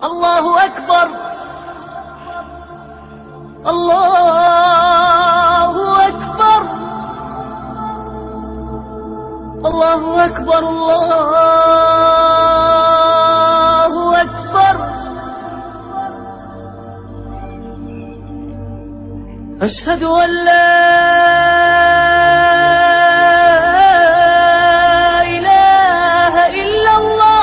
الله أكبر الله أكبر الله أكبر الله أكبر. أشهد أن لا إله إلا الله.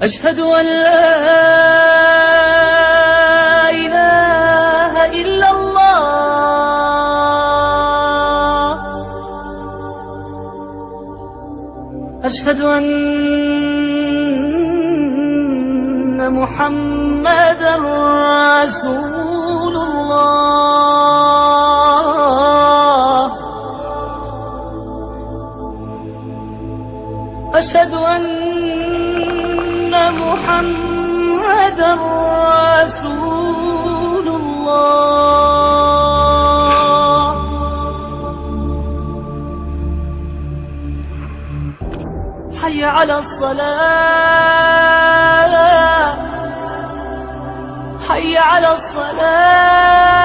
أشهد أن لا إله إلا الله. أشهد أن محمدًا رسول الله. أشهد أن محمدًا رسول الله. حي على الصلاة حي على الصلاة.